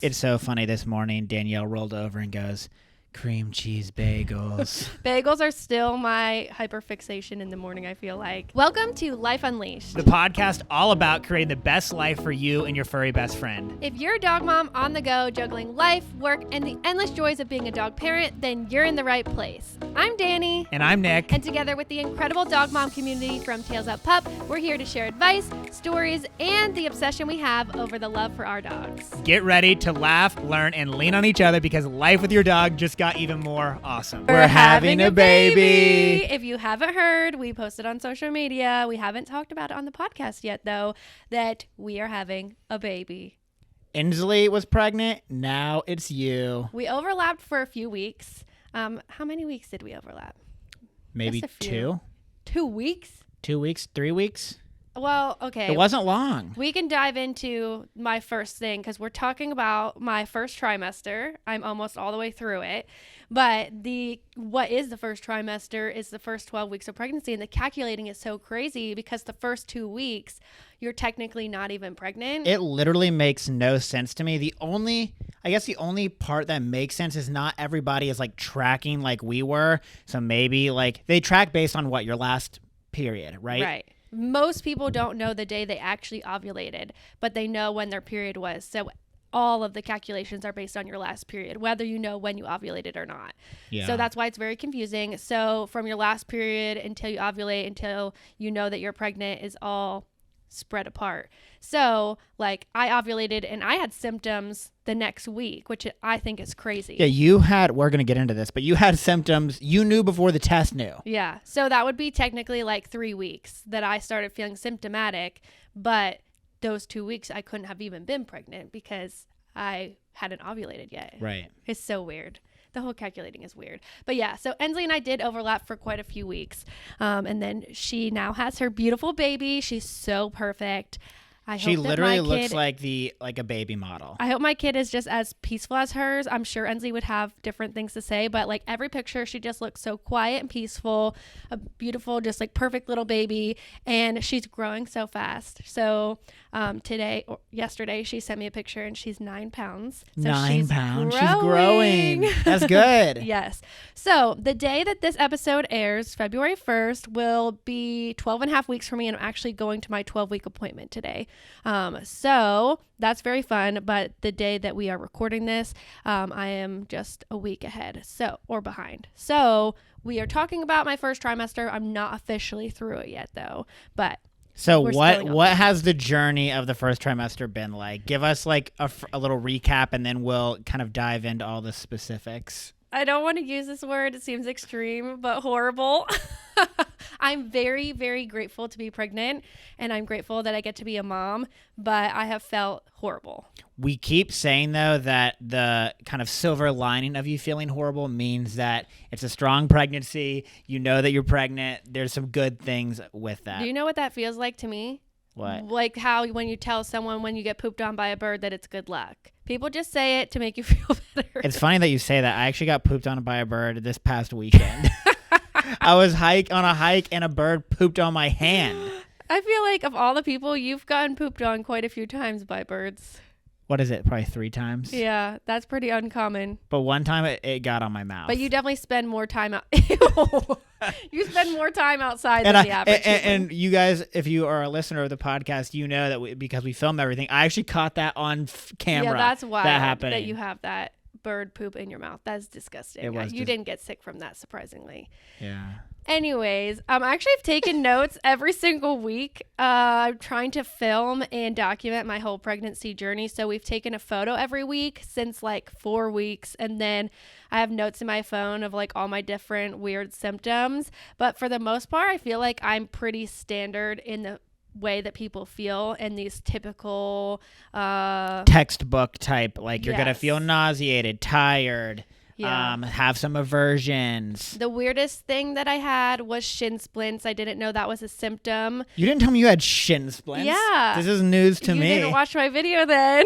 It's so funny. This morning, Danielle rolled over and goes, cream cheese bagels. Bagels are still my hyperfixation in the morning, I feel like. Welcome to Life Unleashed, The podcast all about creating the best life for you and your furry best friend. If you're a dog mom on the go, juggling life, work, and the endless joys of being a dog parent, then you're in the right place. I'm Dani. And I'm Nick. And together with the incredible dog mom community from Tails Up Pup, we're here to share advice, stories, and the obsession we have over the love for our dogs. Get ready to laugh, learn, and lean on each other because life with your dog just got even more awesome. We're having a baby. If you haven't heard, we posted on social media. We haven't talked about it on the podcast yet, though, that we are having a baby. Inslee was pregnant. Now it's you. We overlapped for a few weeks. How many weeks did we overlap? Maybe Just a few. 2? 2 weeks? 2 weeks? 3 weeks? Well, okay. It wasn't long. We can dive into my first thing because we're talking about my first trimester. I'm almost all the way through it. But what is the first trimester is the first 12 weeks of pregnancy. And the calculating is so crazy because the first 2 weeks, you're technically not even pregnant. It literally makes no sense to me. The only part that makes sense is not everybody is like tracking like we were. So maybe like they track based on what, your last period, right? Right. Most people don't know the day they actually ovulated, but they know when their period was. So all of the calculations are based on your last period, whether you know when you ovulated or not. Yeah. So that's why it's very confusing. So from your last period until you ovulate, until you know that you're pregnant is all spread apart. So like I ovulated and I had symptoms the next week, which I think is crazy. Yeah, we're going to get into this, but you had symptoms you knew before the test knew. Yeah. So that would be technically like 3 weeks that I started feeling symptomatic, but those 2 weeks I couldn't have even been pregnant because I hadn't ovulated yet. Right. It's so weird. The whole calculating is weird. But yeah, so Inslee and I did overlap for quite a few weeks. And then she now has her beautiful baby. She's so perfect. She literally looks like a baby model. I hope my kid is just as peaceful as hers. I'm sure Inslee would have different things to say, but like every picture, she just looks so quiet and peaceful, a beautiful, just like perfect little baby. And she's growing so fast. So yesterday, she sent me a picture and she's 9 pounds. So 9 pounds. She's growing. That's good. Yes. So the day that this episode airs, February 1st, will be 12 and a half weeks for me. And I'm actually going to my 12-week appointment today. So that's very fun. But the day that we are recording this, I am just a week ahead. Or behind. So we are talking about my first trimester. I'm not officially through it yet though, but so what has the journey of the first trimester been like? Give us like a little recap and then we'll kind of dive into all the specifics. I don't want to use this word. It seems extreme, but horrible. I'm very, very grateful to be pregnant and I'm grateful that I get to be a mom, but I have felt horrible. We keep saying, though, that the kind of silver lining of you feeling horrible means that it's a strong pregnancy. You know that you're pregnant. There's some good things with that. Do you know what that feels like to me? What? Like how when you tell someone when you get pooped on by a bird that it's good luck. People just say it to make you feel better. It's funny that you say that. I actually got pooped on by a bird this past weekend. I was on a hike and a bird pooped on my hand. I feel like of all the people, you've gotten pooped on quite a few times by birds. What is it? Probably 3 times? Yeah, that's pretty uncommon. But one time it got on my mouth. But you definitely spend more time out. You spend more time outside than the average human. And you guys, if you are a listener of the podcast, you know that because we film everything, I actually caught that on camera. Yeah, that's wild that happening. That you have that bird poop in your mouth. That's disgusting. You didn't get sick from that, surprisingly. Yeah. Anyways, actually I've taken notes every single week. I'm trying to film and document my whole pregnancy journey. So we've taken a photo every week since like 4 weeks. And then I have notes in my phone of like all my different weird symptoms. But for the most part, I feel like I'm pretty standard in the way that people feel in these typical textbook type, like you're yes. gonna feel nauseated, tired, have some aversions. The weirdest thing that I had was shin splints. I didn't know that was a symptom. You didn't tell me you had shin splints? Yeah. This is news to me. You didn't watch my video then.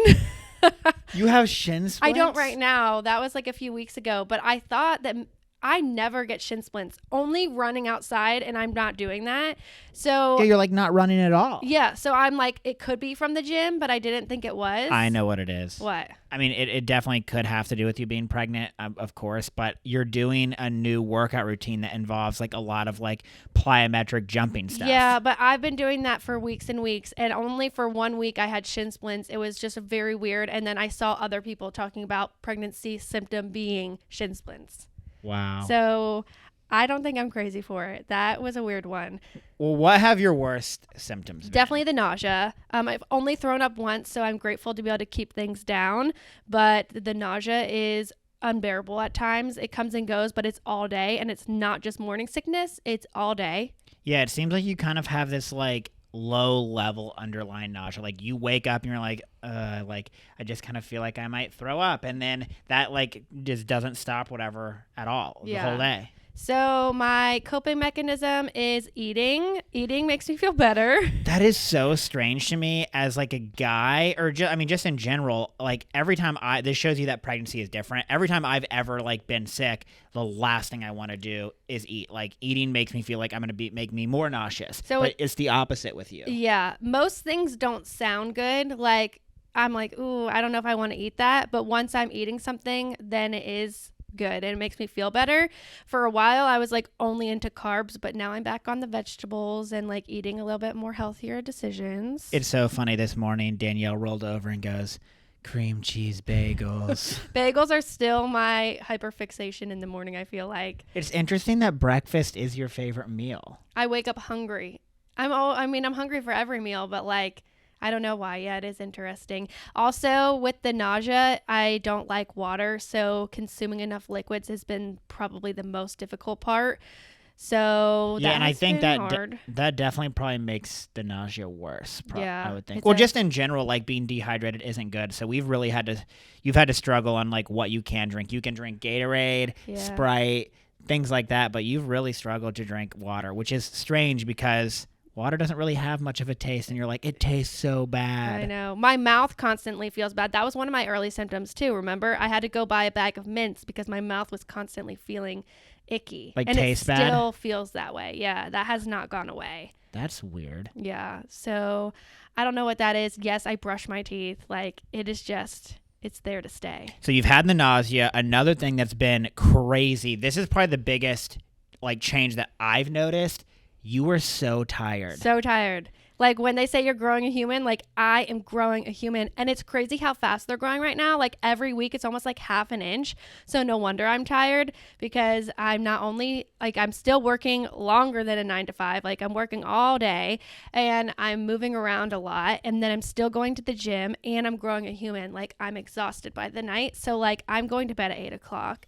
You have shin splints? I don't right now. That was like a few weeks ago, but I thought that I never get shin splints, only running outside, and I'm not doing that. So Yeah, you're like not running at all. yeah, so I'm like, it could be from the gym, but I didn't think it was. I know what it is. What? I mean, it definitely could have to do with you being pregnant, of course, but you're doing a new workout routine that involves like a lot of like plyometric jumping stuff. Yeah, but I've been doing that for weeks and weeks, and only for 1 week I had shin splints. It was just very weird, and then I saw other people talking about pregnancy symptom being shin splints. Wow. So I don't think I'm crazy for it. That was a weird one. Well, what have your worst symptoms been? Definitely the nausea. I've only thrown up once, so I'm grateful to be able to keep things down. But the nausea is unbearable at times. It comes and goes, but it's all day, and it's not just morning sickness. It's all day. Yeah, it seems like you kind of have this like low level underlying nausea. Like you wake up and you're like I just kind of feel like I might throw up, and then that like just doesn't stop whatever at all the whole day. So my coping mechanism is eating. Eating makes me feel better. That is so strange to me as like a guy, or just in general. Like every time this shows you that pregnancy is different. Every time I've ever like been sick, the last thing I want to do is eat. Like eating makes me feel like I'm gonna make me more nauseous. So but it's the opposite with you. Yeah, most things don't sound good. Like I'm like, ooh, I don't know if I want to eat that. But once I'm eating something, then it is good and it makes me feel better. For a while I was like only into carbs, but now I'm back on the vegetables and like eating a little bit more healthier decisions. It's so funny. This morning Danielle rolled over and goes, cream cheese bagels. Bagels are still my hyperfixation in the morning, I feel like. It's interesting that breakfast is your favorite meal. I wake up hungry. I'm hungry for every meal, but like I don't know why. Yeah, it is interesting. Also, with the nausea, I don't like water, so consuming enough liquids has been probably the most difficult part. So yeah, and I think that that definitely probably makes the nausea worse. Yeah, I would think. Well, just in general, like being dehydrated isn't good. So you've had to struggle on like what you can drink. You can drink Gatorade, Sprite, things like that, but you've really struggled to drink water, which is strange because water doesn't really have much of a taste, and you're like, it tastes so bad. I know. My mouth constantly feels bad. That was one of my early symptoms too, remember? I had to go buy a bag of mints because my mouth was constantly feeling icky. Like and taste bad? And it still feels that way. Yeah, that has not gone away. That's weird. Yeah, so I don't know what that is. Yes, I brush my teeth. Like, it is just... it's there to stay. So you've had the nausea. Another thing that's been crazy, this is probably the biggest like change that I've noticed. You were so tired. So tired. Like when they say you're growing a human, like I am growing a human. And it's crazy how fast they're growing right now. Like every week it's almost like half an inch. So no wonder I'm tired because I'm not only like I'm still working longer than a 9 to 5. Like I'm working all day and I'm moving around a lot. And then I'm still going to the gym and I'm growing a human. Like I'm exhausted by the night. So like I'm going to bed at 8 o'clock.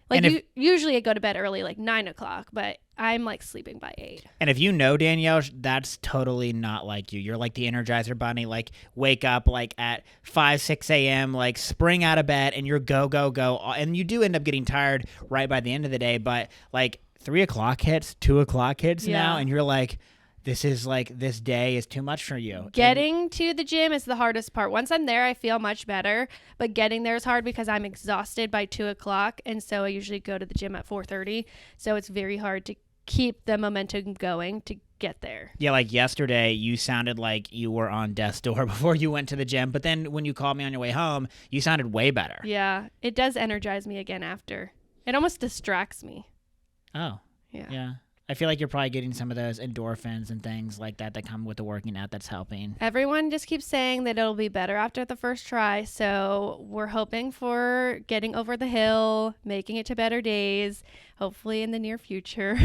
Like usually I go to bed early, like 9 o'clock, but I'm like sleeping by 8. And if you know Danielle, that's totally not like you. You're like the Energizer Bunny, like wake up like at 5, 6 a.m., like spring out of bed and you're go, go, go. And you do end up getting tired right by the end of the day, but like 3 o'clock hits, 2 o'clock hits now, and you're like, this day is too much for you. Getting to the gym is the hardest part. Once I'm there, I feel much better, but getting there is hard because I'm exhausted by 2 o'clock. And so I usually go to the gym at 4:30. So it's very hard to keep the momentum going to get there. Yeah, like yesterday, you sounded like you were on death's door before you went to the gym. But then when you called me on your way home, you sounded way better. Yeah, it does energize me again after. It almost distracts me. Oh, yeah. I feel like you're probably getting some of those endorphins and things like that come with the working out that's helping. Everyone just keeps saying that it'll be better after the first try. So we're hoping for getting over the hill, making it to better days, hopefully in the near future.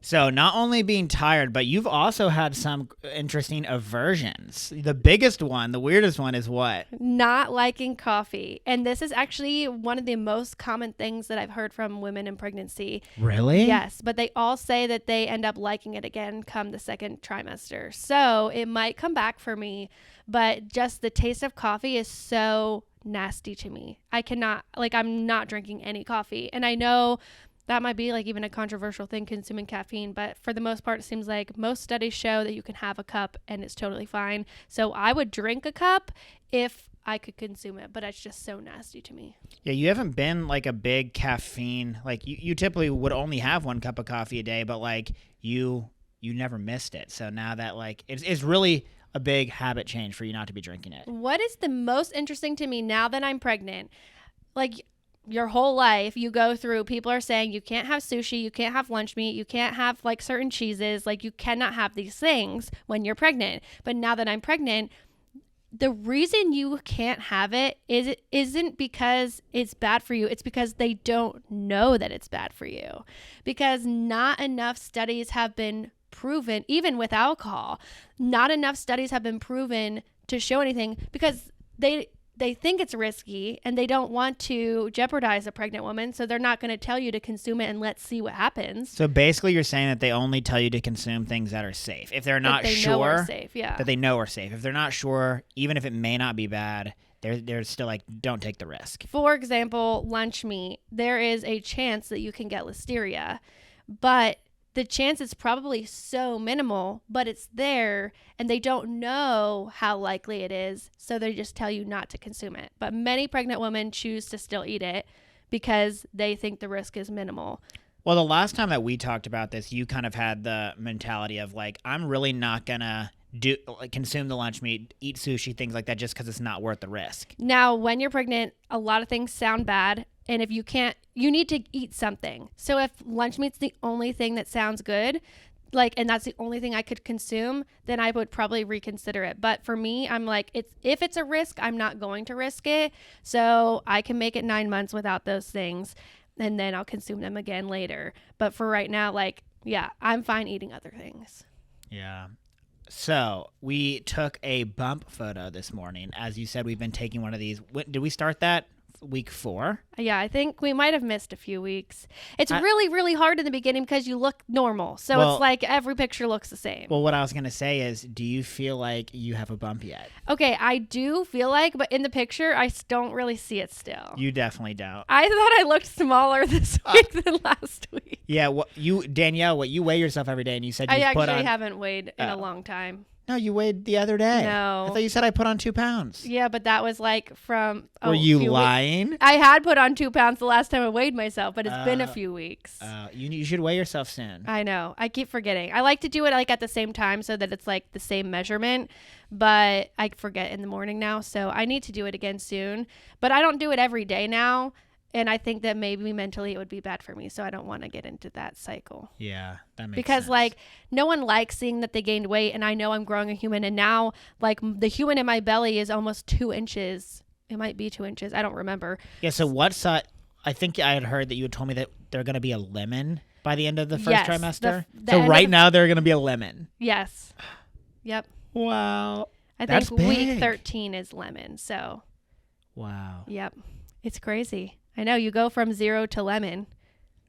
So not only being tired, but you've also had some interesting aversions. The biggest one, the weirdest one is what? Not liking coffee. And this is actually one of the most common things that I've heard from women in pregnancy. Really? Yes, but they all say that they end up liking it again come the second trimester. So it might come back for me, but just the taste of coffee is so nasty to me. I cannot, like, I'm not drinking any coffee. And I know that might be like even a controversial thing, consuming caffeine, but for the most part, it seems like most studies show that you can have a cup and it's totally fine. So I would drink a cup if I could consume it, but it's just so nasty to me. Yeah, you haven't been like a big caffeine. Like you typically would only have 1 cup of coffee a day, but like you never missed it. So now that like it's really a big habit change for you not to be drinking it. What is the most interesting to me now that I'm pregnant? Like your whole life you go through, people are saying you can't have sushi, you can't have lunch meat, you can't have like certain cheeses, like you cannot have these things when you're pregnant. But now that I'm pregnant, the reason you can't have isn't because it's bad for you. It's because they don't know that it's bad for you. Because not enough studies have been proven, even with alcohol, not enough studies have been proven to show anything, because they think it's risky and they don't want to jeopardize a pregnant woman. So they're not going to tell you to consume it and let's see what happens. So basically you're saying that they only tell you to consume things that are safe. If they're not sure know are safe, yeah. that they know are safe. If they're not sure, even if it may not be bad, they're still like, don't take the risk. For example, lunch meat, there is a chance that you can get listeria, but the chance is probably so minimal, but it's there and they don't know how likely it is. So they just tell you not to consume it. But many pregnant women choose to still eat it because they think the risk is minimal. Well, the last time that we talked about this, you kind of had the mentality of like, I'm really not going to consume the lunch meat, eat sushi, things like that, just because it's not worth the risk. Now, when you're pregnant, a lot of things sound bad. And if you can't, you need to eat something. So if lunch meat's the only thing that sounds good, like, and that's the only thing I could consume, then I would probably reconsider it. But for me, I'm like, if it's a risk, I'm not going to risk it. So I can make it 9 months without those things, and then I'll consume them again later. But for right now, like, yeah, I'm fine eating other things. Yeah. So we took a bump photo this morning. As you said, we've been taking one of these. Did we start that week 4? Yeah, I think we might have missed a few weeks. It's really, really hard in the beginning because you look normal. So it's like every picture looks the same. Well, what I was going to say is, do you feel like you have a bump yet? Okay, I do feel like, but in the picture, I don't really see it still. You definitely don't. I thought I looked smaller this week than last week. Yeah, Danielle, you weigh yourself every day, and you said you put on... I actually haven't weighed in a long time. No, you weighed the other day. No. I thought you said I put on 2 pounds. Yeah, but that was like from... Were you lying? I had put on 2 pounds the last time I weighed myself, but it's been a few weeks. You should weigh yourself soon. I know. I keep forgetting. I like to do it like at the same time so that it's like the same measurement, but I forget in the morning now, so I need to do it again soon. But I don't do it every day now. And I think that maybe mentally it would be bad for me. So I don't want to get into that cycle. Yeah, that makes sense. Because like no one likes seeing that they gained weight. And I know I'm growing a human. And now like the human in my belly is almost 2 inches. It might be 2 inches. I don't remember. Yeah. So I think I had heard that you had told me that they're going to be a lemon by the end of the first trimester. So right now they're going to be a lemon. Yes. Yep. Wow. I think week 13 is lemon. So. Wow. Yep. It's crazy. I know, you go from 0 to lemon.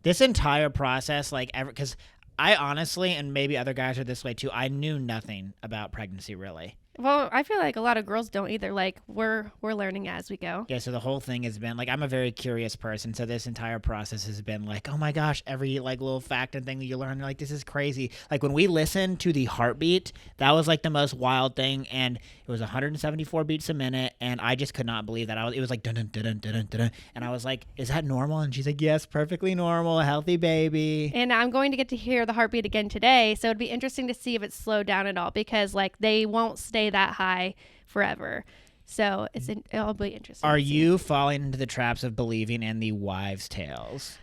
This entire process, because I honestly, and maybe other guys are this way too, I knew nothing about pregnancy really. Well, I feel like a lot of girls don't either. Like we're learning as we go. Yeah, so the whole thing has been like, I'm a very curious person, so this entire process has been like, oh my gosh, every like little fact and thing that you learn, you're like, this is crazy. Like when we listened to the heartbeat, that was like the most wild thing, and it was 174 beats a minute, and I just could not believe that. It was like dun dun dun dun dun dun, and I was like, is that normal? And she's like, yes, perfectly normal, healthy baby. And I'm going to get to hear the heartbeat again today, so it'd be interesting to see if it's slowed down at all, because like they won't stay that high forever. So it'll be interesting. Are you falling into the traps of believing in the wives' tales?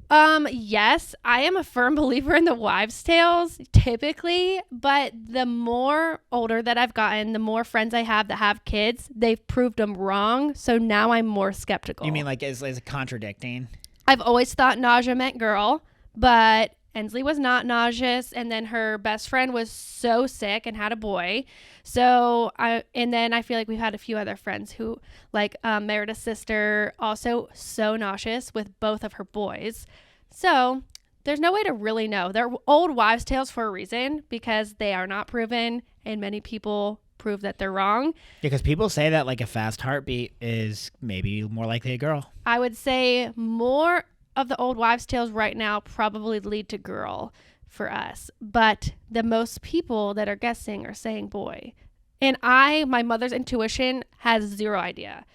Yes, I am a firm believer in the wives' tales typically, but the more older that I've gotten, the more friends I have that have kids, they've proved them wrong. So now I'm more skeptical. You mean like is it contradicting? I've always thought nausea meant girl, but Ensley was not nauseous, and then her best friend was so sick and had a boy. So then I feel like we've had a few other friends who, like Meredith's sister, also so nauseous with both of her boys. So there's no way to really know. They're old wives' tales for a reason, because they are not proven, and many people prove that they're wrong. Because people say that like a fast heartbeat is maybe more likely a girl. I would say more of the old wives' tales right now probably lead to girl for us, but the most people that are guessing are saying boy. And my mother's intuition has zero idea.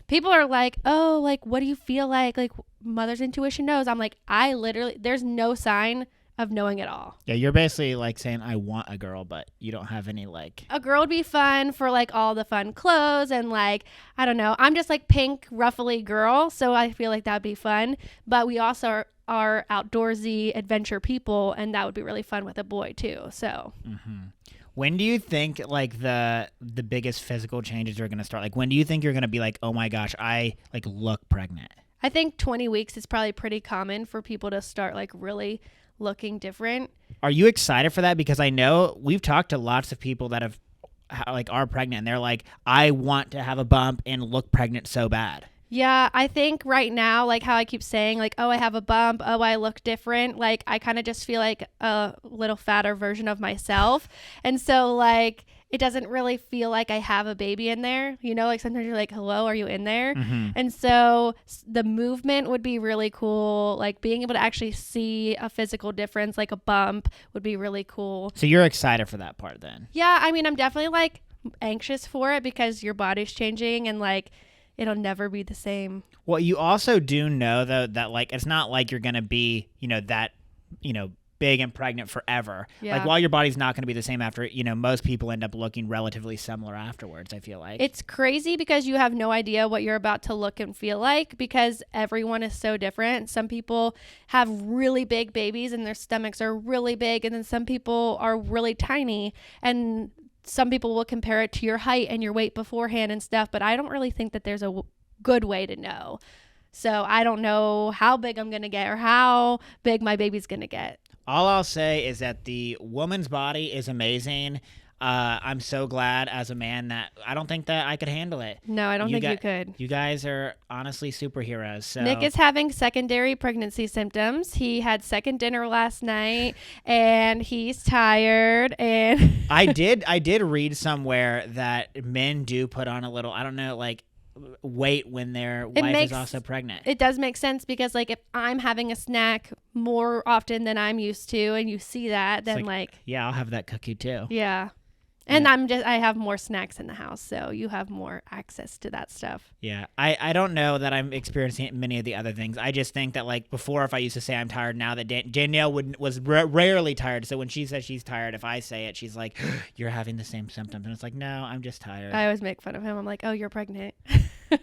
People are like, oh, like, what do you feel like? Like, mother's intuition knows. I'm like, there's no sign of knowing at all. Yeah, you're basically like saying, I want a girl, but you don't have any like. A girl would be fun for like all the fun clothes and like, I don't know. I'm just like pink, ruffly girl. So I feel like that'd be fun. But we also are outdoorsy adventure people. And that would be really fun with a boy too. So. Mm-hmm. When do you think like the biggest physical changes are going to start? Like when do you think you're going to be like, oh my gosh, I like look pregnant? I think 20 weeks is probably pretty common for people to start like really looking different. Are you excited for that? Because I know we've talked to lots of people that have like are pregnant and they're like, I want to have a bump and look pregnant so bad. Yeah, I think right now, like how I keep saying, like, oh, I have a bump, oh, I look different. Like, I kind of just feel like a little fatter version of myself. And so, like, it doesn't really feel like I have a baby in there. You know, like sometimes you're like, hello, are you in there? Mm-hmm. And so the movement would be really cool. Like being able to actually see a physical difference, like a bump would be really cool. So you're excited for that part then? Yeah, I mean, I'm definitely like anxious for it because your body's changing and like, it'll never be the same. Well, you also do know though that like it's not like you're gonna be, that, big and pregnant forever. Yeah. Like while your body's not gonna be the same after, most people end up looking relatively similar afterwards, I feel like. It's crazy because you have no idea what you're about to look and feel like because everyone is so different. Some people have really big babies and their stomachs are really big, and then some people are really tiny, and some people will compare it to your height and your weight beforehand and stuff, but I don't really think that there's a good way to know. So I don't know how big I'm going to get or how big my baby's going to get. All I'll say is that the woman's body is amazing. I'm so glad as a man that I don't think that I could handle it. No, I don't think you could. You guys are honestly superheroes. So. Nick is having secondary pregnancy symptoms. He had second dinner last night and he's tired. And I did read somewhere that men do put on a little, I don't know, like weight when their wife is also pregnant. It does make sense because like if I'm having a snack more often than I'm used to and you see that, then like yeah, I'll have that cookie too. Yeah. And I have more snacks in the house, so you have more access to that stuff. Yeah. I don't know that I'm experiencing many of the other things. I just think that like before, if I used to say I'm tired, now that Danielle was rarely tired. So when she says she's tired, if I say it, she's like, you're having the same symptoms. And it's like, no, I'm just tired. I always make fun of him. I'm like, oh, you're pregnant.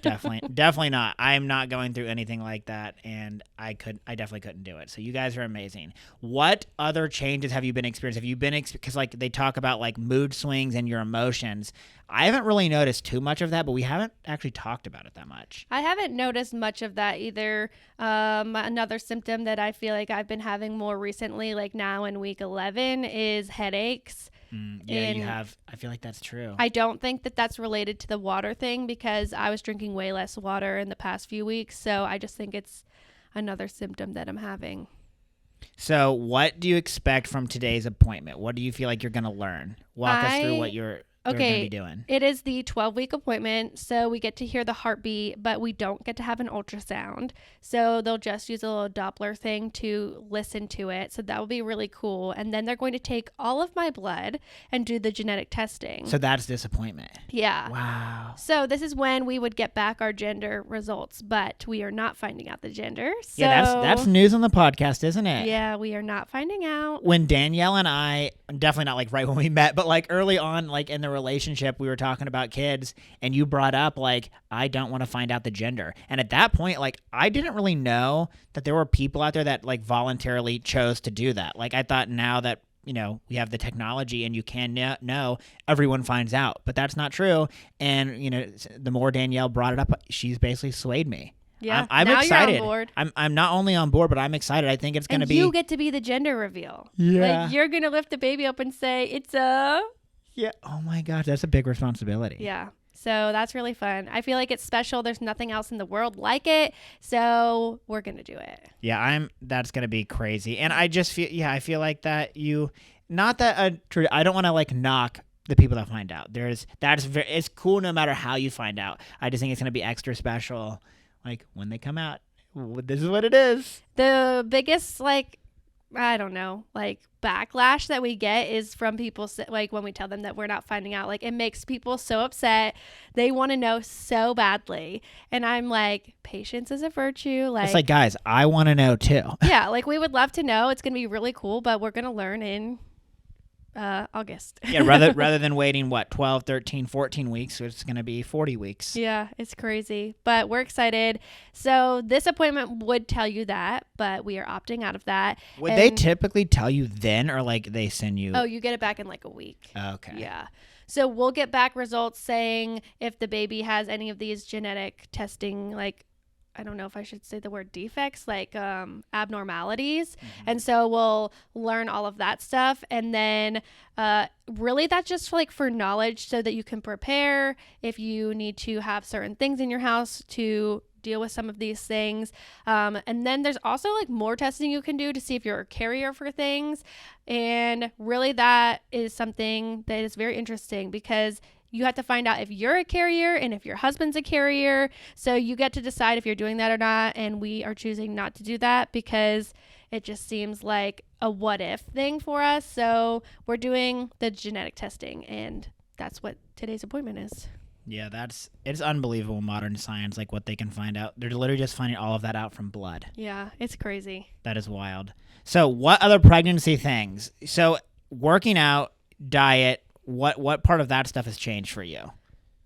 Definitely not. I'm not going through anything like that, and I definitely couldn't do it. So you guys are amazing. What other changes have you been experiencing? Have you been because like they talk about like mood swings and your emotions. I haven't really noticed too much of that, but we haven't actually talked about it that much. I haven't noticed much of that either. Another symptom that I feel like I've been having more recently, like now in week 11, is headaches. You have. I feel like that's true. I don't think that that's related to the water thing because I was drinking way less water in the past few weeks. So I just think it's another symptom that I'm having. So what do you expect from today's appointment? What do you feel like you're going to learn? Walk us through what you're going to be doing. It is the 12-week appointment, so we get to hear the heartbeat, but we don't get to have an ultrasound. So they'll just use a little Doppler thing to listen to it. So that will be really cool. And then they're going to take all of my blood and do the genetic testing. So that's this appointment. Yeah. Wow. So this is when we would get back our gender results, but we are not finding out the gender. So yeah, that's news on the podcast, isn't it? Yeah, we are not finding out. When Danielle and I, definitely not like right when we met, but like early on, like in the relationship, we were talking about kids, and you brought up like, I don't want to find out the gender. And at that point, like I didn't really know that there were people out there that like voluntarily chose to do that. Like I thought now that we have the technology and you can know, everyone finds out, but that's not true. And the more Danielle brought it up, she's basically swayed me. Yeah, I'm now excited. You're on board. I'm not only on board, but I'm excited. I think it's going to be. You get to be the gender reveal. Yeah. Like you're gonna lift the baby up and say it's a. Yeah. Oh my gosh, that's a big responsibility. Yeah. So that's really fun. I feel like it's special. There's nothing else in the world like it. So we're going to do it. Yeah, that's going to be crazy. And I just feel, I feel like that I don't want to like knock the people that find out. It's cool no matter how you find out. I just think it's going to be extra special. Like when they come out, this is what it is. The biggest like I don't know, like backlash that we get is from people like when we tell them that we're not finding out. Like it makes people so upset. They want to know so badly. And I'm like, patience is a virtue. Like, It's like, guys, I want to know too. yeah, like we would love to know. It's going to be really cool, but we're going to learn in August. Yeah, rather than waiting, 12, 13, 14 weeks, so it's going to be 40 weeks. Yeah, it's crazy, but we're excited. So this appointment would tell you that, but we are opting out of that. Would they typically tell you then, or like they send you? Oh, you get it back in like a week. Okay. Yeah. So we'll get back results saying if the baby has any of these genetic testing, like, I don't know if I should say the word defects, like abnormalities. Mm-hmm. And so we'll learn all of that stuff. And then really that's just like for knowledge so that you can prepare if you need to have certain things in your house to deal with some of these things. And then there's also like more testing you can do to see if you're a carrier for things. And really that is something that is very interesting because you have to find out if you're a carrier and if your husband's a carrier. So you get to decide if you're doing that or not. And we are choosing not to do that because it just seems like a what if thing for us. So we're doing the genetic testing, and that's what today's appointment is. Yeah, it's unbelievable, modern science, like what they can find out. They're literally just finding all of that out from blood. Yeah, it's crazy. That is wild. So what other pregnancy things? So working out, diet, what part of that stuff has changed for you?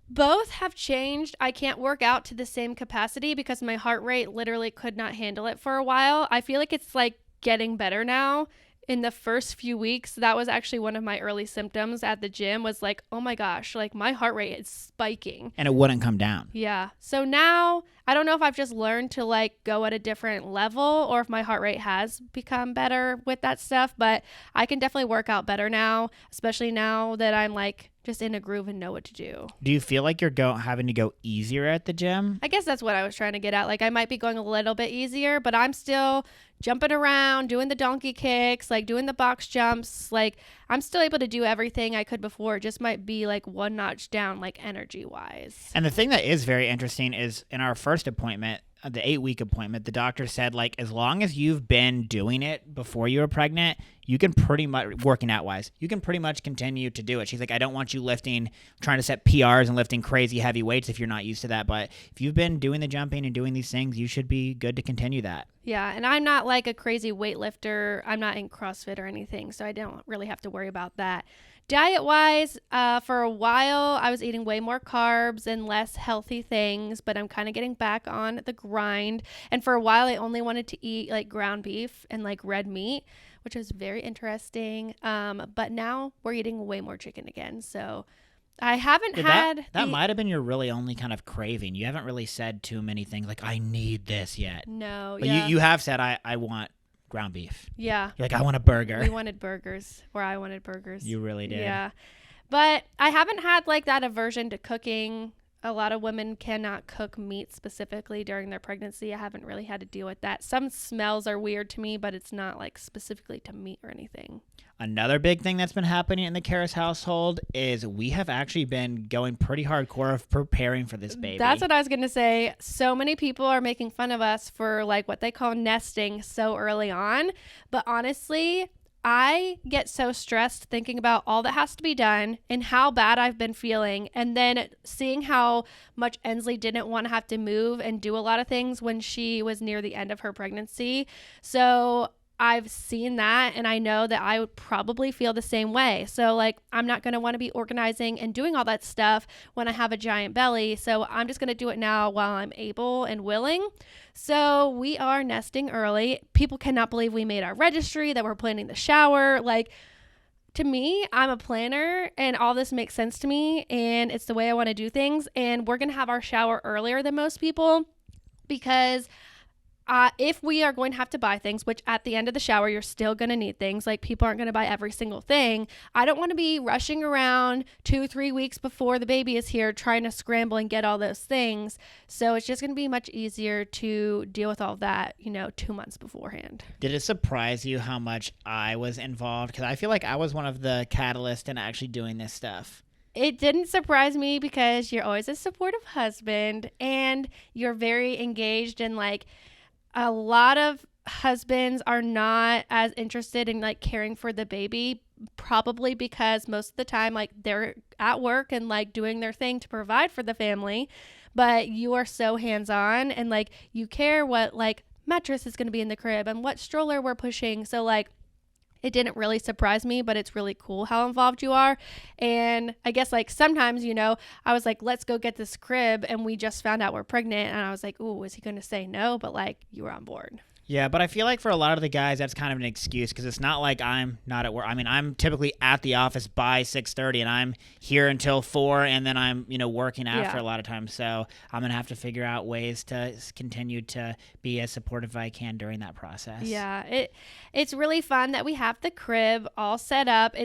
Both have changed. I can't work out to the same capacity because my heart rate literally could not handle it for a while. I feel like it's like getting better now. In the first few weeks, that was actually one of my early symptoms at the gym was like, oh my gosh, like my heart rate is spiking. And it wouldn't come down. Yeah. So now I don't know if I've just learned to like go at a different level or if my heart rate has become better with that stuff, but I can definitely work out better now, especially now that I'm like just in a groove and know what to do. Do you feel like you're having to go easier at the gym? I guess that's what I was trying to get at. Like I might be going a little bit easier, but I'm still jumping around, doing the donkey kicks, like doing the box jumps. Like I'm still able to do everything I could before. It just might be like one notch down, like energy wise. And the thing that is very interesting is in our first appointment, the 8-week appointment, the doctor said, like, as long as you've been doing it before you were pregnant, you can pretty much, working out wise, you can pretty much continue to do it. She's like, I don't want you trying to set PRs and lifting crazy heavy weights if you're not used to that. But if you've been doing the jumping and doing these things, you should be good to continue that. Yeah, and I'm not like a crazy weightlifter. I'm not in CrossFit or anything, so I don't really have to worry about that. Diet-wise, for a while, I was eating way more carbs and less healthy things, but I'm kind of getting back on the grind. And for a while, I only wanted to eat like ground beef and like red meat, which was very interesting. But now we're eating way more chicken again. So I haven't had... That might have been your really only kind of craving. You haven't really said too many things like, I need this yet. No, but yeah. you have said, I want ground beef. Yeah. You're like, I want a burger. We wanted burgers, or I wanted burgers. You really did. Yeah. But I haven't had like that aversion to cooking. A lot of women cannot cook meat specifically during their pregnancy. I haven't really had to deal with that. Some smells are weird to me, but it's not like specifically to meat or anything. Another big thing that's been happening in the Karras household is we have actually been going pretty hardcore of preparing for this baby. That's what I was going to say. So many people are making fun of us for like what they call nesting so early on. But honestly, I get so stressed thinking about all that has to be done and how bad I've been feeling. And then seeing how much Ensley didn't want to have to move and do a lot of things when she was near the end of her pregnancy. So I've seen that, and I know that I would probably feel the same way. So like, I'm not going to want to be organizing and doing all that stuff when I have a giant belly. So I'm just going to do it now while I'm able and willing. So we are nesting early. People cannot believe we made our registry, that we're planning the shower. Like, to me, I'm a planner and all this makes sense to me, and it's the way I want to do things. And we're going to have our shower earlier than most people because if we are going to have to buy things, which at the end of the shower, you're still going to need things, like people aren't going to buy every single thing. I don't want to be rushing around 2-3 weeks before the baby is here trying to scramble and get all those things. So it's just going to be much easier to deal with all that, 2 months beforehand. Did it surprise you how much I was involved? Because I feel like I was one of the catalysts in actually doing this stuff. It didn't surprise me because you're always a supportive husband and you're very engaged in like a lot of husbands are not as interested in like caring for the baby, probably because most of the time like they're at work and like doing their thing to provide for the family, but you are so hands-on and like you care what like mattress is going to be in the crib and what stroller we're pushing. So like it didn't really surprise me, but it's really cool how involved you are. And I guess like sometimes, you know, I was like, let's go get this crib, and we just found out we're pregnant, and I was like, ooh, is he going to say no? But like, you were on board. Yeah, but I feel like for a lot of the guys, that's kind of an excuse because it's not like I'm not at work. I mean, I'm typically at the office by 6:30, and I'm here until 4, and then I'm, you know, working after a lot of times. So I'm going to have to figure out ways to continue to be as supportive as I can during that process. Yeah, it's really fun that we have the crib all set up.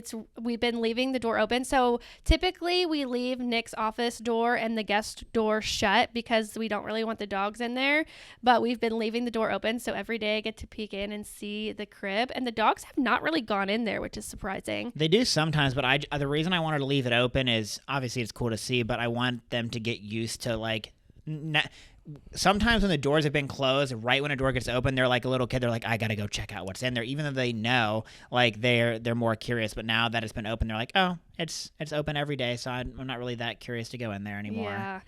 We've been leaving the door open. So typically we leave Nick's office door and the guest door shut because we don't really want the dogs in there. But we've been leaving the door open, so every day I get to peek in and see the crib. And the dogs have not really gone in there, which is surprising. They do sometimes, but the reason I wanted to leave it open is obviously it's cool to see, but I want them to get used to like. Sometimes when the doors have been closed, right when a door gets open, they're like a little kid. They're like, I gotta go check out what's in there, even though they know, like they're more curious. But now that it's been open, they're like, oh, it's open every day, so I'm not really that curious to go in there anymore. Yeah.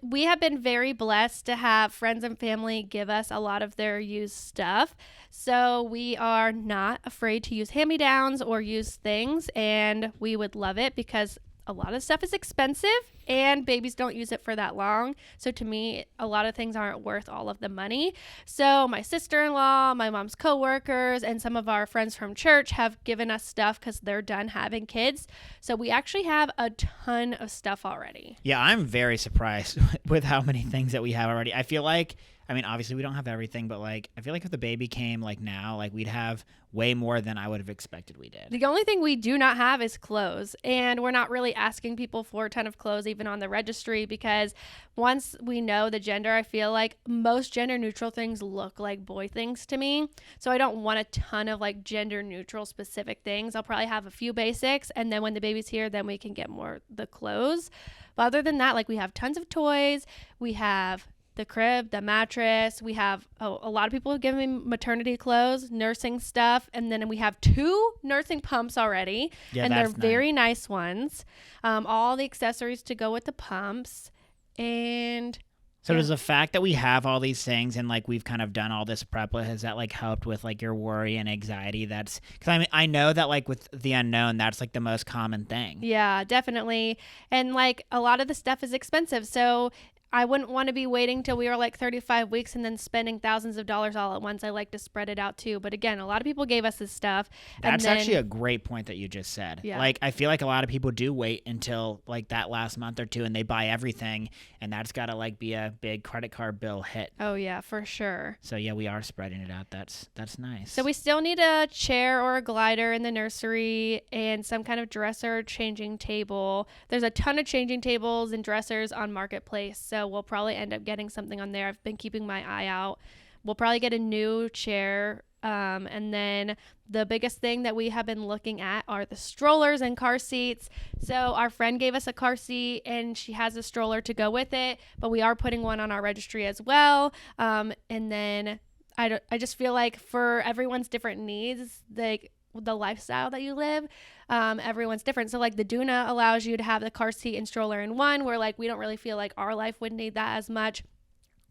We have been very blessed to have friends and family give us a lot of their used stuff. So we are not afraid to use hand-me-downs or use things, and we would love it because a lot of stuff is expensive and babies don't use it for that long. So to me, a lot of things aren't worth all of the money. So my sister-in-law, my mom's coworkers, and some of our friends from church have given us stuff because they're done having kids. So we actually have a ton of stuff already. Yeah, I'm very surprised with how many things that we have already. I feel like, I mean, obviously we don't have everything, but like, I feel like if the baby came like now, like we'd have way more than I would have expected we did. The only thing we do not have is clothes, and we're not really asking people for a ton of clothes even on the registry because once we know the gender, I feel like most gender neutral things look like boy things to me. So I don't want a ton of like gender neutral specific things. I'll probably have a few basics, and then when the baby's here, then we can get more the clothes. But other than that, like we have tons of toys. We have the crib, the mattress. We have a lot of people have given me maternity clothes, nursing stuff, and then we have 2 nursing pumps already, and they're very nice ones. All the accessories to go with the pumps, and so does the fact that we have all these things and like we've kind of done all this prep, has that like helped with like your worry and anxiety? That's because I mean I know that like with the unknown, that's like the most common thing. Yeah, definitely, and like a lot of the stuff is expensive, so I wouldn't want to be waiting till we were like 35 weeks and then spending thousands of dollars all at once. I like to spread it out too. But again, a lot of people gave us this stuff. That's actually a great point that you just said. Yeah. Like, I feel like a lot of people do wait until like that last month or two and they buy everything. And that's got to like be a big credit card bill hit. Oh, yeah, for sure. So, yeah, we are spreading it out. That's nice. So we still need a chair or a glider in the nursery and some kind of dresser changing table. There's a ton of changing tables and dressers on Marketplace. So we'll probably end up getting something on there. I've been keeping my eye out. We'll probably get a new chair. And then the biggest thing that we have been looking at are the strollers and car seats. So our friend gave us a car seat and she has a stroller to go with it, but we are putting one on our registry as well. And then I just feel like for everyone's different needs, like the lifestyle that you live, everyone's different. So like the Duna allows you to have the car seat and stroller in one, where like we don't really feel like our life would need that as much.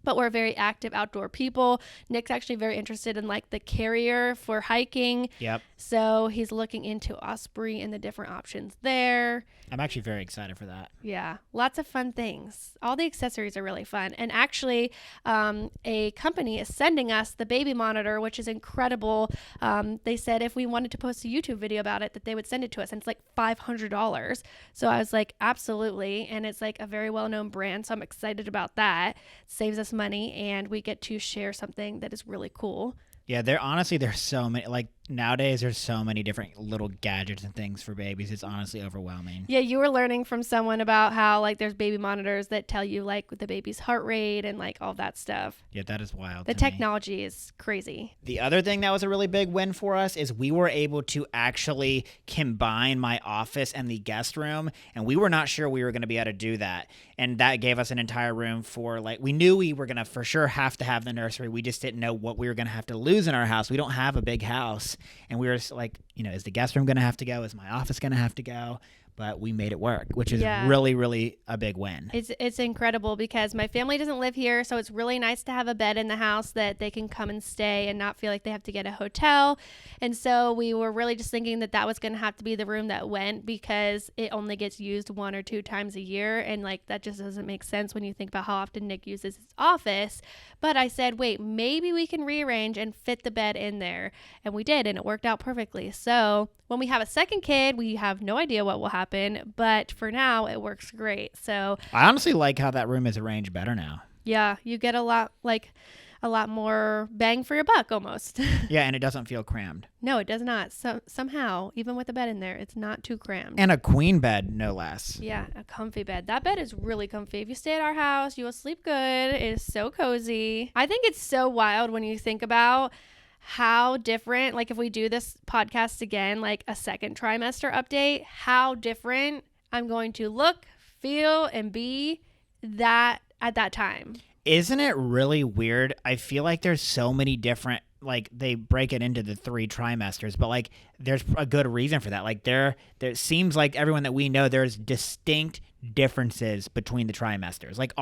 But we're very active outdoor people. Nick's actually very interested in like the carrier for hiking. Yep. So he's looking into Osprey and the different options there. I'm actually very excited for that. Yeah, lots of fun things. All the accessories are really fun. And actually, a company is sending us the baby monitor, which is incredible. They said if we wanted to post a YouTube video about it, that they would send it to us. And it's like $500. So I was like, absolutely. And it's like a very well-known brand. So I'm excited about that. It saves us money and we get to share something that is really cool. Yeah, there's so many, like nowadays there's so many different little gadgets and things for babies. It's honestly overwhelming. Yeah, you were learning from someone about how like there's baby monitors that tell you like the baby's heart rate and like all that stuff. Yeah, that is wild. The technology is crazy. The other thing that was a really big win for us is we were able to actually combine my office and the guest room, and we were not sure we were going to be able to do that. And that gave us an entire room for like, we knew we were going to for sure have to have the nursery. We just didn't know what we were going to have to lose in our house. We don't have a big house. And we were like, is the guest room going to have to go? Is my office going to have to go? But we made it work, which is really, really a big win. It's incredible because my family doesn't live here, so it's really nice to have a bed in the house that they can come and stay and not feel like they have to get a hotel. And so we were really just thinking that was going to have to be the room that went because it only gets used 1 or 2 times a year. And like that just doesn't make sense when you think about how often Nick uses his office. But I said, wait, maybe we can rearrange and fit the bed in there. And we did, and it worked out perfectly. So when we have a second kid, we have no idea what will happen, but for now it works great. So I honestly like how that room is arranged better now. Yeah, you get a lot more bang for your buck almost. Yeah, and it doesn't feel crammed. No, it does not. Somehow, even with a bed in there, it's not too crammed. And a queen bed, no less. Yeah, a comfy bed. That bed is really comfy. If you stay at our house, you will sleep good. It is so cozy. I think it's so wild when you think about how different, like if we do this podcast again, like a second trimester update, how different I'm going to look, feel, and be that at that time. Isn't it really weird? I feel like there's so many different, like they break it into the 3 trimesters, but like there's a good reason for that. Like there seems like everyone that we know, there's distinct differences between the trimesters. Like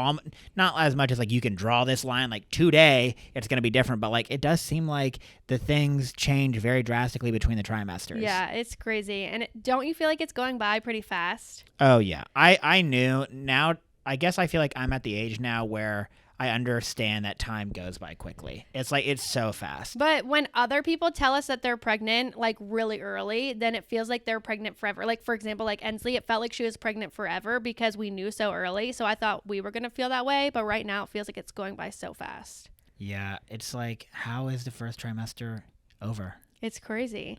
not as much as like you can draw this line like today it's going to be different, but like it does seem like the things change very drastically between the trimesters. Yeah, it's crazy. And don't you feel like it's going by pretty fast? Oh yeah, I knew. Now I guess I feel like I'm at the age now where I understand that time goes by quickly. It's like, it's so fast. But when other people tell us that they're pregnant, like really early, then it feels like they're pregnant forever. Like, for example, like Ensley, it felt like she was pregnant forever because we knew so early. So I thought we were going to feel that way. But right now it feels like it's going by so fast. Yeah. It's like, how is the first trimester over? It's crazy.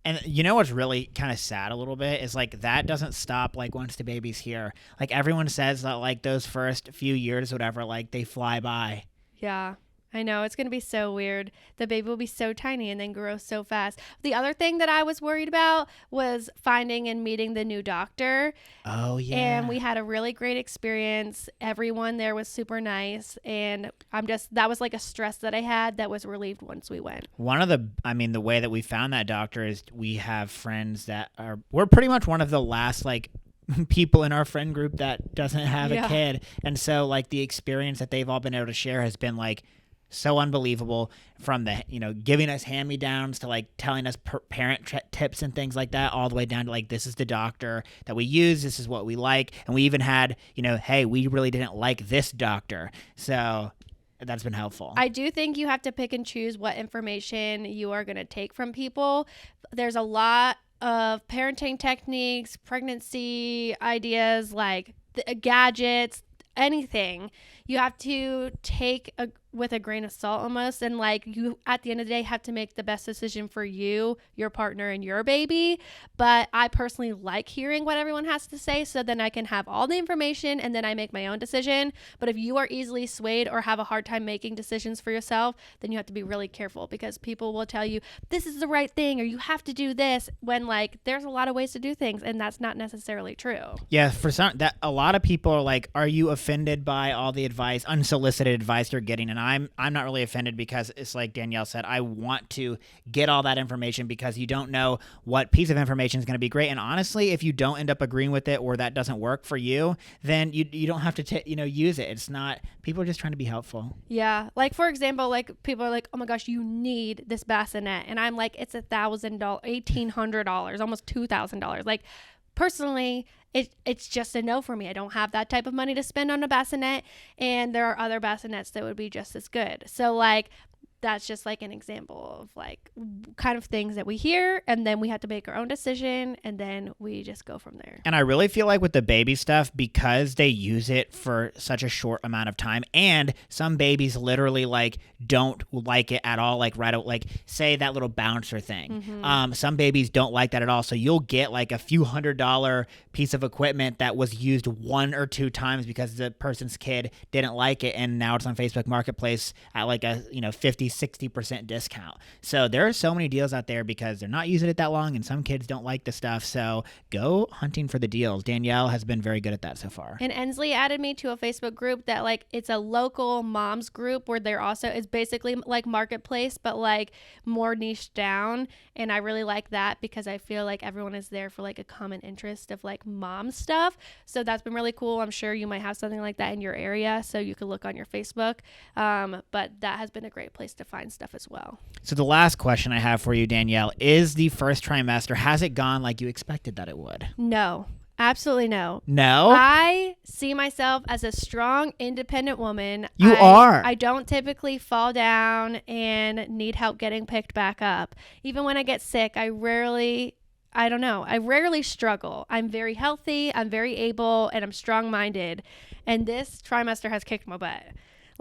And you know what's really kind of sad a little bit is like that doesn't stop like once the baby's here. Like everyone says that like those first few years, whatever, like they fly by. Yeah, I know. It's going to be so weird. The baby will be so tiny and then grow so fast. The other thing that I was worried about was finding and meeting the new doctor. Oh, yeah. And we had a really great experience. Everyone there was super nice. And that was like a stress that I had that was relieved once we went. The way that we found that doctor is we have friends we're pretty much one of the last like people in our friend group that doesn't have a kid. And so like the experience that they've all been able to share has been like so unbelievable, from the giving us hand-me-downs to like telling us parent tips and things like that, all the way down to like, this is the doctor that we use, this is what we like. And we even had hey, we really didn't like this doctor, so that's been helpful. I do think you have to pick and choose what information you are going to take from people. There's a lot of parenting techniques, pregnancy ideas, like gadgets, anything. You have to take with a grain of salt almost, and like you at the end of the day have to make the best decision for you, your partner, and your baby. But I personally like hearing what everyone has to say, so then I can have all the information and then I make my own decision. But if you are easily swayed or have a hard time making decisions for yourself, then you have to be really careful, because people will tell you this is the right thing or you have to do this, when like there's a lot of ways to do things and that's not necessarily true. Yeah, for that a lot of people are like, are you offended by all the advice, unsolicited advice you're getting? And I'm not really offended, because it's like Danielle said, I want to get all that information, because you don't know what piece of information is going to be great. And honestly, if you don't end up agreeing with it or that doesn't work for you, then you don't have to use it. It's not, people are just trying to be helpful. Yeah, like for example, like people are like, oh my gosh, you need this bassinet, and I'm like, it's $1,000, $1,800, almost $2,000. Like personally, it's just a no for me. I don't have that type of money to spend on a bassinet, and there are other bassinets that would be just as good. So like, that's just like an example of like kind of things that we hear, and then we have to make our own decision, and then we just go from there. And I really feel like with the baby stuff, because they use it for such a short amount of time, and some babies literally like don't like it at all, like like say that little bouncer thing. Some babies don't like that at all. So you'll get like a few $100 piece of equipment that was used 1 or 2 times because the person's kid didn't like it, and now it's on Facebook Marketplace at like a 50-60% discount. So there are so many deals out there because they're not using it that long, and some kids don't like the stuff. So go hunting for the deals. Danielle has been very good at that so far. And Ensley added me to a Facebook group that like it's a local moms group where they're also, it's basically like Marketplace but like more niche down, and I really like that because I feel like everyone is there for like a common interest of like mom stuff. So that's been really cool. I'm sure you might have something like that in your area, so you could look on your Facebook. But that has been a great place to find stuff as well. So the last question I have for you, Danielle, is the first trimester, has it gone like you expected that it would? No, absolutely no. No? I see myself as a strong, independent woman. You are. I don't typically fall down and need help getting picked back up. Even when I get sick, I rarely struggle. I'm very healthy, I'm very able, and I'm strong-minded. And this trimester has kicked my butt.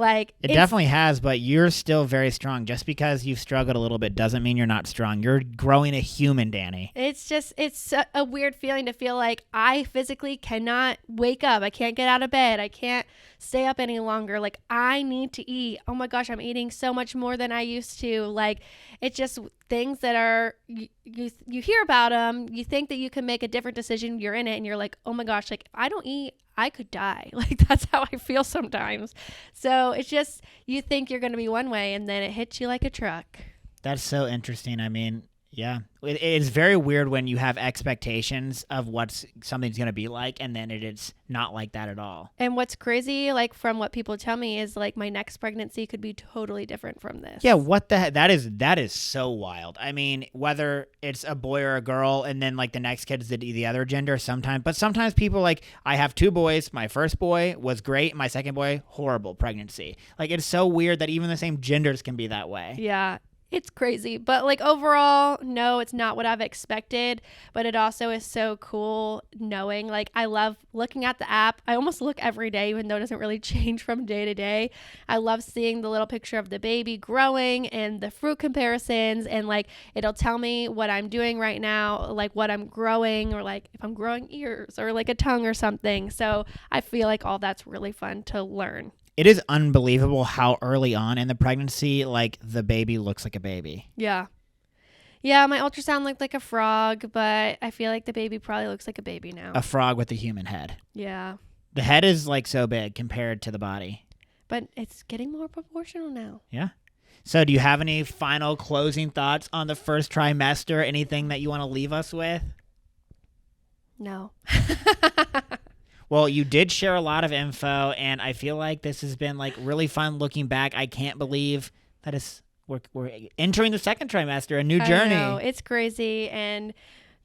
Like it definitely has, but you're still very strong. Just because you've struggled a little bit doesn't mean you're not strong. You're growing a human, Dani. It's a weird feeling to feel like I physically cannot wake up. I can't get out of bed. I can't stay up any longer. Like I need to eat. Oh my gosh, I'm eating so much more than I used to. Like it's just things that are, you hear about them. You think that you can make a different decision. You're in it and you're like, oh my gosh, like if I don't eat, I could die. Like that's how I feel sometimes. So it's just, you think you're going to be one way and then it hits you like a truck. That's so interesting. I mean, yeah, it's very weird when you have expectations of what something's going to be like, and then it's not like that at all. And what's crazy, like from what people tell me, is like my next pregnancy could be totally different from this. Yeah, what the heck? That is so wild. I mean, whether it's a boy or a girl, and then like the next kid is the other gender sometimes. But sometimes people like, I have 2 boys. My first boy was great. My second boy, horrible pregnancy. Like it's so weird that even the same genders can be that way. Yeah. It's crazy, but like overall, no, it's not what I've expected, but it also is so cool knowing, like I love looking at the app. I almost look every day, even though it doesn't really change from day to day. I love seeing the little picture of the baby growing and the fruit comparisons, and like it'll tell me what I'm doing right now, like what I'm growing, or like if I'm growing ears or like a tongue or something. So I feel like all that's really fun to learn. It is unbelievable how early on in the pregnancy, like the baby looks like a baby. Yeah. Yeah, my ultrasound looked like a frog, but I feel like the baby probably looks like a baby now. A frog with a human head. Yeah. The head is like so big compared to the body. But it's getting more proportional now. Yeah. So do you have any final closing thoughts on the first trimester? Anything that you want to leave us with? No. Well, you did share a lot of info, and I feel like this has been like really fun looking back. I can't believe that we're entering the second trimester, a new journey. I know, it's crazy, and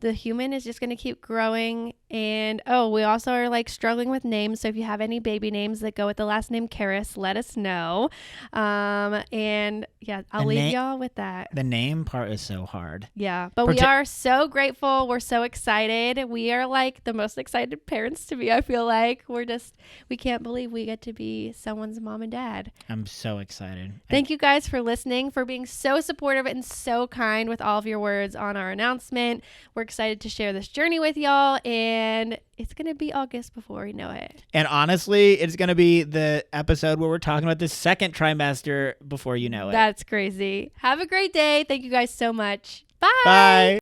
the human is just going to keep growing. And we also are like struggling with names. So if you have any baby names that go with the last name Karis, let us know. And yeah, I'll leave y'all with that. The name part is so hard. Yeah, but we are so grateful. We're so excited. We are like the most excited parents to be. I feel like we can't believe we get to be someone's mom and dad. I'm so excited. Thank you guys for listening, for being so supportive and so kind with all of your words on our announcement. We're excited to share this journey with y'all, and it's going to be August before we know it. And honestly, it's going to be the episode where we're talking about the second trimester before you know it. That's crazy. Have a great day. Thank you guys so much. Bye. Bye.